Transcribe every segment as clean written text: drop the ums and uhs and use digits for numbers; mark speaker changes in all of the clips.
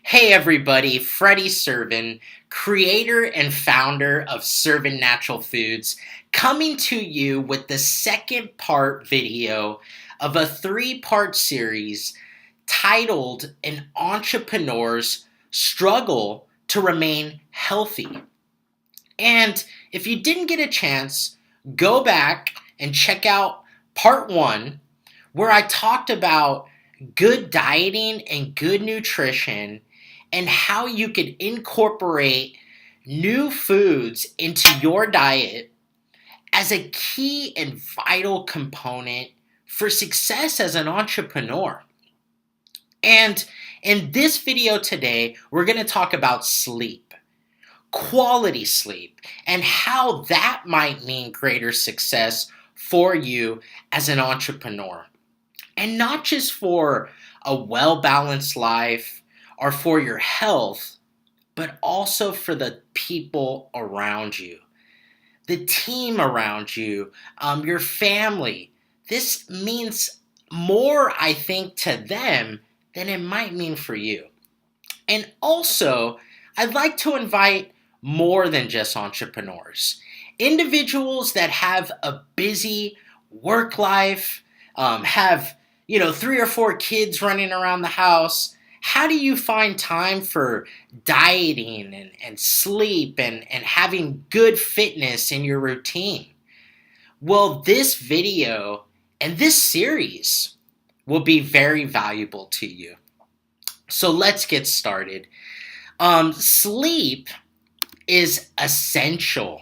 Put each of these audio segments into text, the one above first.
Speaker 1: Hey everybody, Freddie Servin, creator and founder of Servin Natural Foods, coming to you with the second part video of a three-part series titled An Entrepreneur's Struggle to Remain Healthy. And if you didn't get a chance, go back and check out part one, where I talked about good dieting and good nutrition and how you could incorporate new foods into your diet as a key and vital component for success as an entrepreneur. And in this video today, we're going to talk about sleep, quality sleep, and how that might mean greater success for you as an entrepreneur. And not just for a well-balanced life or for your health, but also for the people around you, the team around you, your family. This means more, I think, to them than it might mean for you. And also, I'd like to invite more than just entrepreneurs, individuals that have a busy work life, have three or four kids running around the house. How do you find time for dieting and sleep and having good fitness in your routine? Well, this video and this series will be very valuable to you. So let's get started. Sleep is essential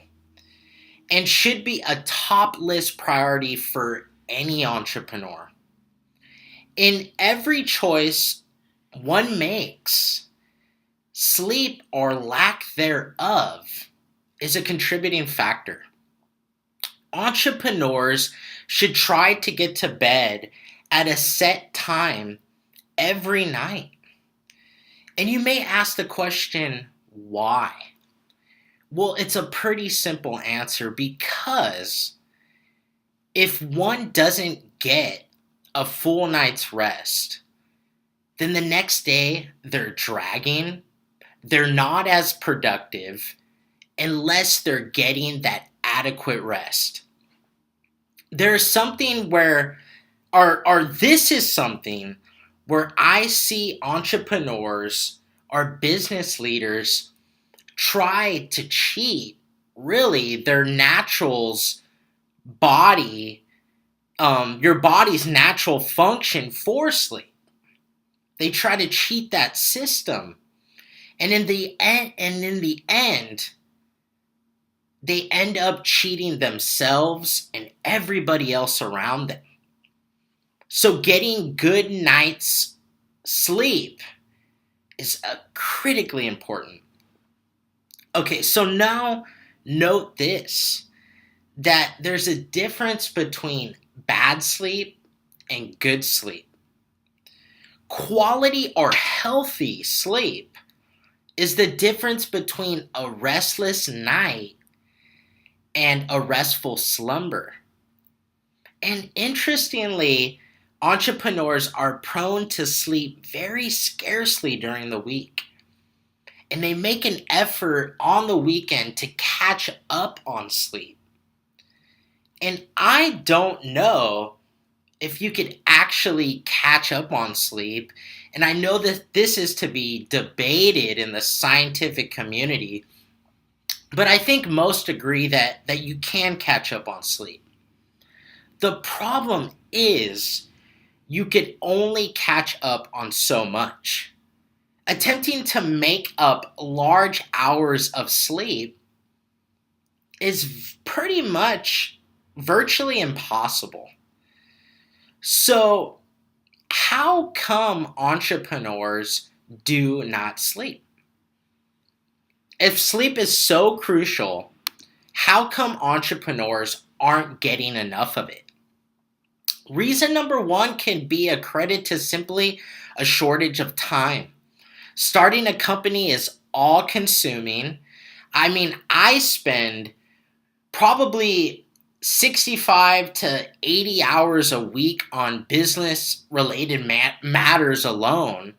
Speaker 1: and should be a top list priority for any entrepreneur. In every choice one makes, sleep or lack thereof is a contributing factor. Entrepreneurs should try to get to bed at a set time every night. And you may ask the question, why? Well, it's a pretty simple answer, because if one doesn't get a full night's rest, then the next day they're dragging, they're not as productive unless they're getting that adequate rest. There's something where, this is something where I see entrepreneurs or business leaders try to cheat really their natural's body, your body's natural function for sleep. They try to cheat that system, and in the end, they end up cheating themselves and everybody else around them. So getting good night's sleep is critically important. Okay, so now note this, that there's a difference between bad sleep and good sleep. Quality or healthy sleep is the difference between a restless night and a restful slumber. And interestingly, entrepreneurs are prone to sleep very scarcely during the week. And they make an effort on the weekend to catch up on sleep. And I don't know if you could actually catch up on sleep. And I know that this is to be debated in the scientific community, but I think most agree that you can catch up on sleep. The problem is you could only catch up on so much. Attempting to make up large hours of sleep is pretty much virtually impossible. So, how come entrepreneurs do not sleep? If sleep is so crucial, how come entrepreneurs aren't getting enough of it? Reason number one can be a credit to simply a shortage of time. Starting a company is all consuming. I mean, I spend probably 65 to 80 hours a week on business related matters alone.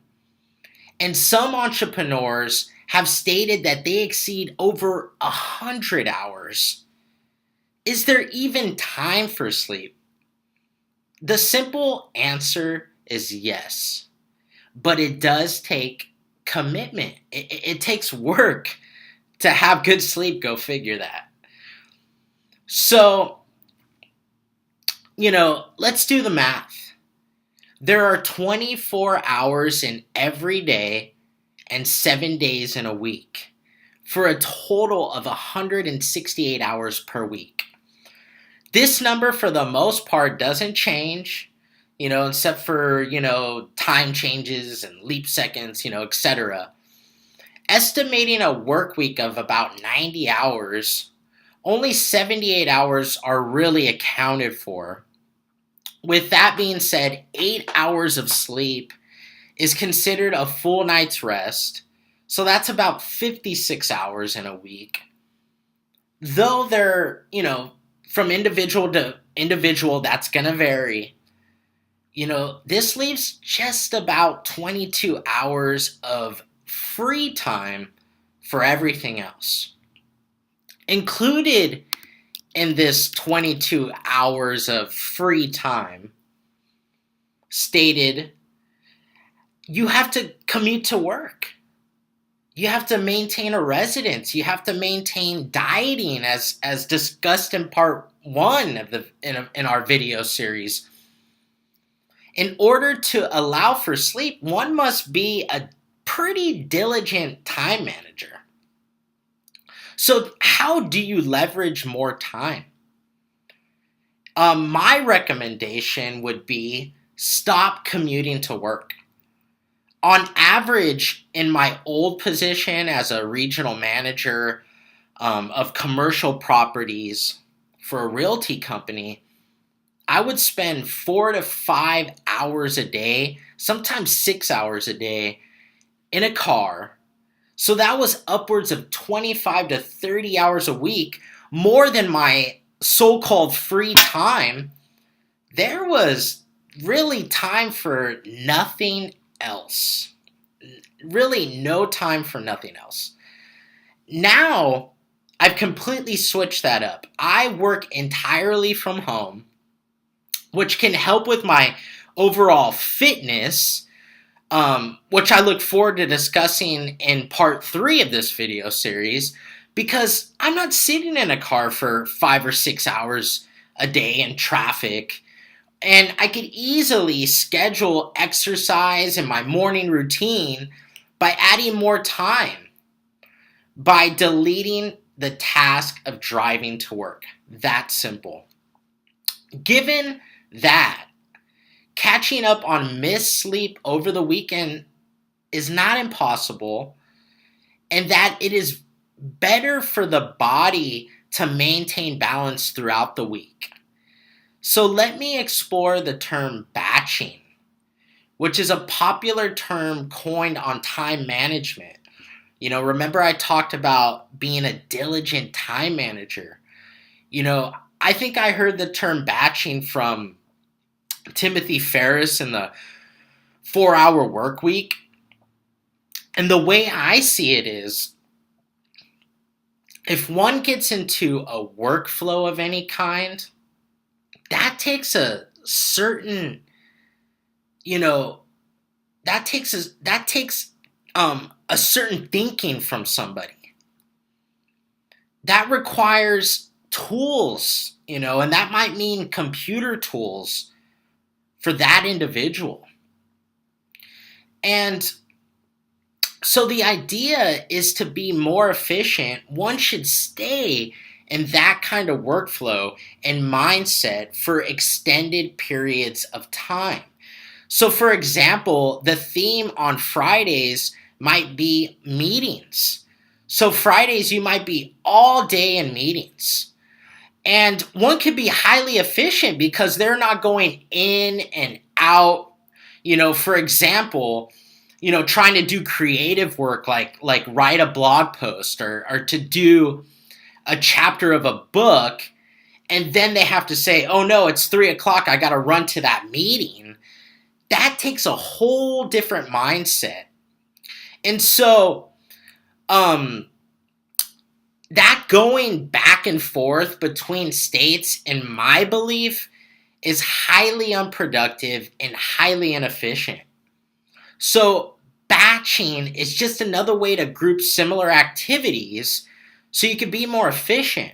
Speaker 1: And some entrepreneurs have stated that they exceed over 100 hours. Is there even time for sleep? The simple answer is yes, but it does take commitment. It takes work to have good sleep. Go figure that. So, let's do the math. There are 24 hours in every day and 7 days in a week for a total of 168 hours per week. This number, for the most part, doesn't change, except for, time changes and leap seconds, etc. Estimating a work week of about 90 hours, only 78 hours are really accounted for. With that being said, 8 hours of sleep is considered a full night's rest, so that's about 56 hours in a week. Though they're, from individual to individual, that's going to vary. This leaves just about 22 hours of free time for everything else. Included in this 22 hours of free time, stated, you have to commute to work. You have to maintain a residence. You have to maintain dieting, as discussed in part 1 of in our video series. In order to allow for sleep, one must be a pretty diligent time manager. So how do you leverage more time? My recommendation would be stop commuting to work. On average, in my old position as a regional manager of commercial properties for a realty company, I would spend 4 to 5 hours a day, sometimes 6 hours a day, in a car. So that was upwards of 25 to 30 hours a week, more than my so-called free time. There was really time for nothing else. Really no time for nothing else. Now, I've completely switched that up. I work entirely from home, which can help with my overall fitness, which I look forward to discussing in part 3 of this video series, because I'm not sitting in a car for 5 or 6 hours a day in traffic. And I could easily schedule exercise in my morning routine by adding more time, by deleting the task of driving to work. That simple. Given that, catching up on missed sleep over the weekend is not impossible, and that it is better for the body to maintain balance throughout the week. So let me explore the term batching, which is a popular term coined on time management. Remember I talked about being a diligent time manager. I think I heard the term batching from Timothy Ferris in the 4-Hour Work Week. And the way I see it is, if one gets into a workflow of any kind, that takes a certain, that takes a certain thinking from somebody. That requires tools, and that might mean computer tools for that individual. And so the idea is to be more efficient. One should stay in that kind of workflow and mindset for extended periods of time. So for example, the theme on Fridays might be meetings. So Fridays you might be all day in meetings. And one could be highly efficient because they're not going in and out. For example, trying to do creative work like write a blog post or to do a chapter of a book, and then they have to say, oh no, it's 3:00, I got to run to that meeting. That takes a whole different mindset. And so, um, that going back and forth between states, in my belief, is highly unproductive and highly inefficient. So, batching is just another way to group similar activities so you can be more efficient.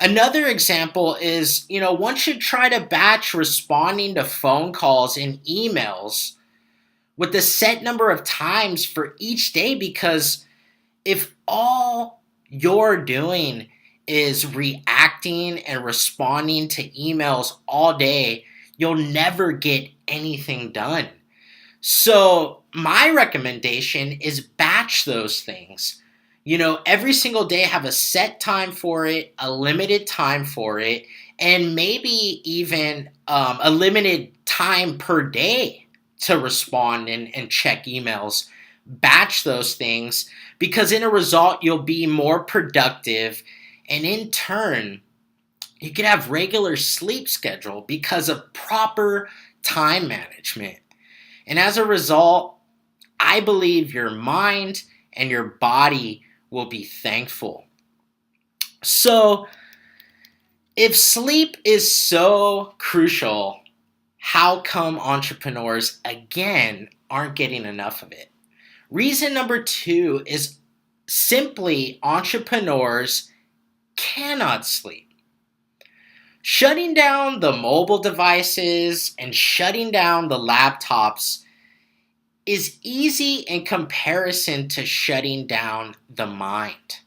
Speaker 1: Another example is, one should try to batch responding to phone calls and emails with a set number of times for each day, because if all you're doing is reacting and responding to emails all day, you'll never get anything done. So, my recommendation is batch those things. Every single day have a set time for it, a limited time for it, and maybe even a limited time per day to respond and check emails. Batch those things, because in a result, you'll be more productive, and in turn, you can have regular sleep schedule because of proper time management. And as a result, I believe your mind and your body will be thankful. So, if sleep is so crucial, how come entrepreneurs, again, aren't getting enough of it? Reason number 2 is simply entrepreneurs cannot sleep. Shutting down the mobile devices and shutting down the laptops is easy in comparison to shutting down the mind.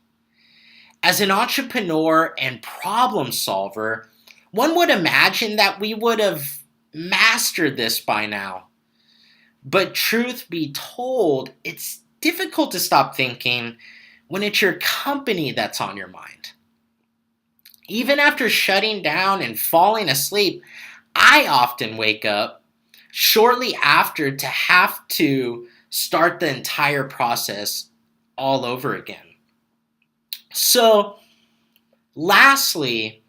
Speaker 1: As an entrepreneur and problem solver, one would imagine that we would have mastered this by now. But truth be told, it's difficult to stop thinking when it's your company that's on your mind. Even after shutting down and falling asleep, I often wake up shortly after to have to start the entire process all over again. So, lastly,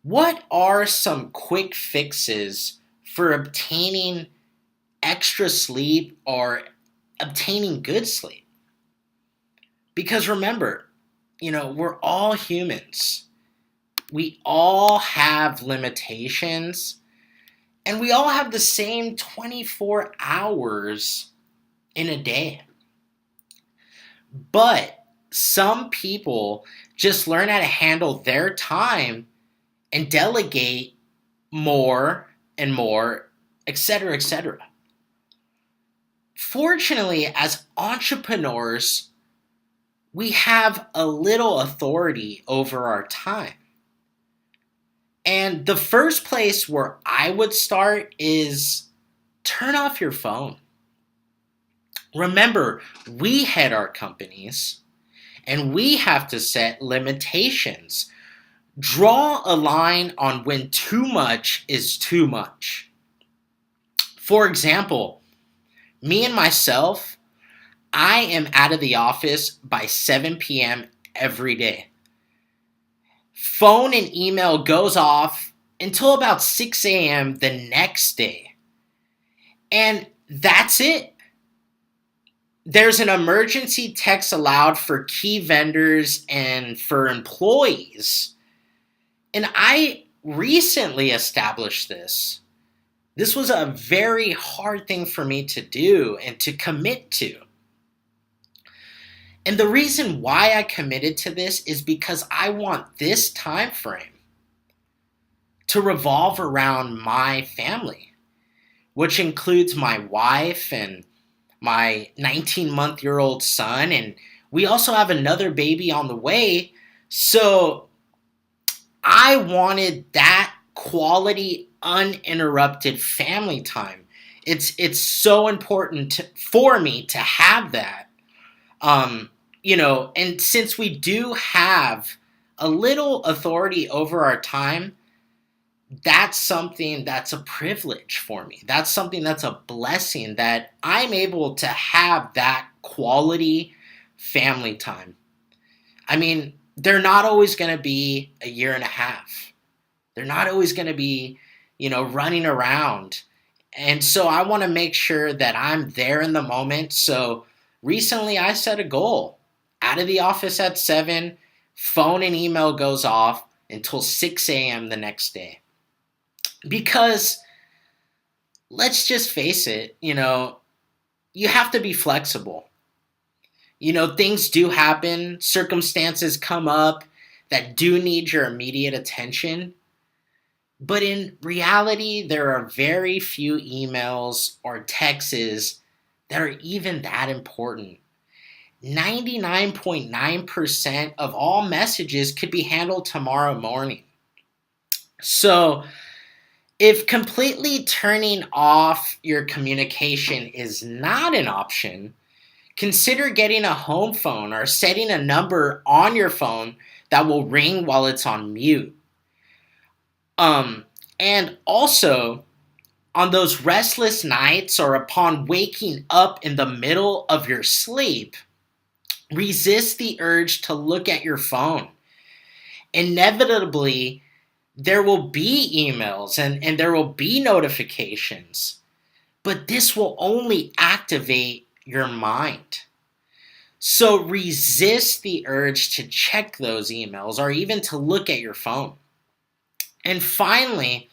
Speaker 1: what are some quick fixes for obtaining extra sleep or obtaining good sleep? Because remember, we're all humans. We all have limitations, and we all have the same 24 hours in a day. But some people just learn how to handle their time and delegate more and more, etc., etc. Fortunately, as entrepreneurs, we have a little authority over our time. And the first place where I would start is turn off your phone. Remember, we head our companies and we have to set limitations. Draw a line on when too much is too much. For example, me and myself, I am out of the office by 7 p.m. every day. Phone and email goes off until about 6 a.m. the next day. And that's it. There's an emergency text allowed for key vendors and for employees. And I recently established this. This was a very hard thing for me to do and to commit to. And the reason why I committed to this is because I want this time frame to revolve around my family, which includes my wife and my 19-month-old son, and we also have another baby on the way. So I wanted that quality, uninterrupted family time. It's so important for me to have that. And since we do have a little authority over our time, that's something that's a privilege for me. That's something that's a blessing, that I'm able to have that quality family time. I mean, they're not always going to be a year and a half. They're not always going to be, running around. And so I want to make sure that I'm there in the moment. So Recently, I set a goal. Out of the office at 7, phone and email goes off until 6 a.m. the next day. Because let's just face it, you have to be flexible. Things do happen, circumstances come up that do need your immediate attention. But in reality, there are very few emails or texts that are even that important. 99.9% of all messages could be handled tomorrow morning. So, if completely turning off your communication is not an option, consider getting a home phone or setting a number on your phone that will ring while it's on mute. And also, on those restless nights or upon waking up in the middle of your sleep, resist the urge to look at your phone. Inevitably, there will be emails and there will be notifications, but this will only activate your mind. So resist the urge to check those emails or even to look at your phone. And finally,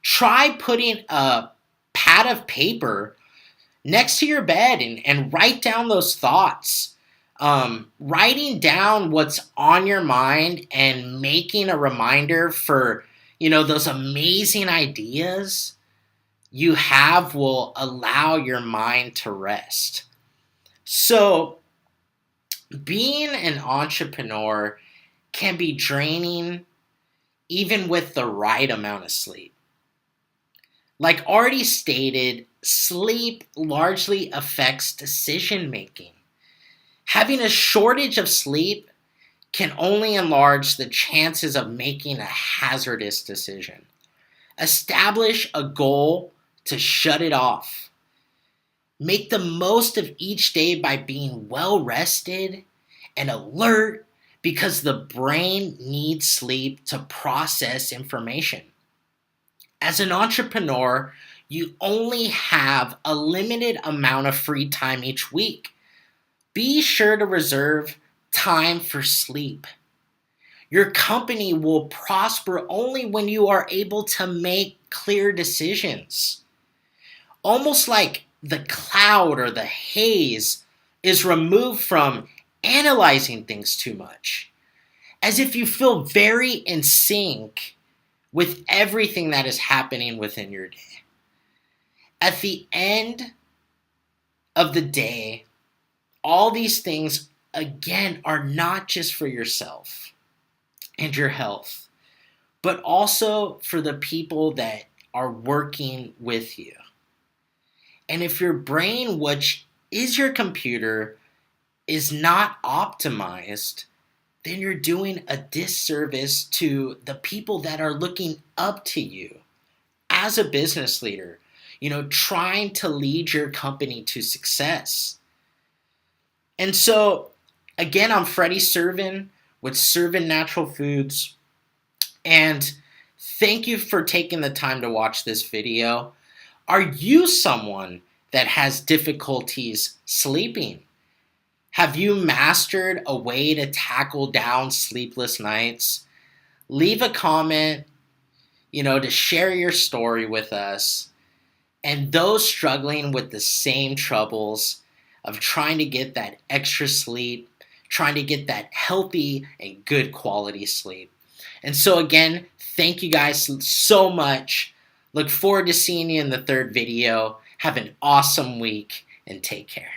Speaker 1: try putting a pad of paper next to your bed and write down those thoughts. Writing down what's on your mind and making a reminder for, those amazing ideas you have will allow your mind to rest. So, being an entrepreneur can be draining even with the right amount of sleep. Like already stated, sleep largely affects decision making. Having a shortage of sleep can only enlarge the chances of making a hazardous decision. Establish a goal to shut it off. Make the most of each day by being well rested and alert because the brain needs sleep to process information. As an entrepreneur, you only have a limited amount of free time each week. Be sure to reserve time for sleep. Your company will prosper only when you are able to make clear decisions. Almost like the cloud or the haze is removed from analyzing things too much, as if you feel very in sync with everything that is happening within your day. At the end of the day, all these things, again, are not just for yourself and your health, but also for the people that are working with you. And if your brain, which is your computer, is not optimized, then you're doing a disservice to the people that are looking up to you as a business leader, trying to lead your company to success. And so, again, I'm Freddie Servin with Servin Natural Foods. And thank you for taking the time to watch this video. Are you someone that has difficulties sleeping? Have you mastered a way to tackle down sleepless nights? Leave a comment, to share your story with us. And those struggling with the same troubles of trying to get that extra sleep, trying to get that healthy and good quality sleep. And so again, thank you guys so much. Look forward to seeing you in the third video. Have an awesome week and take care.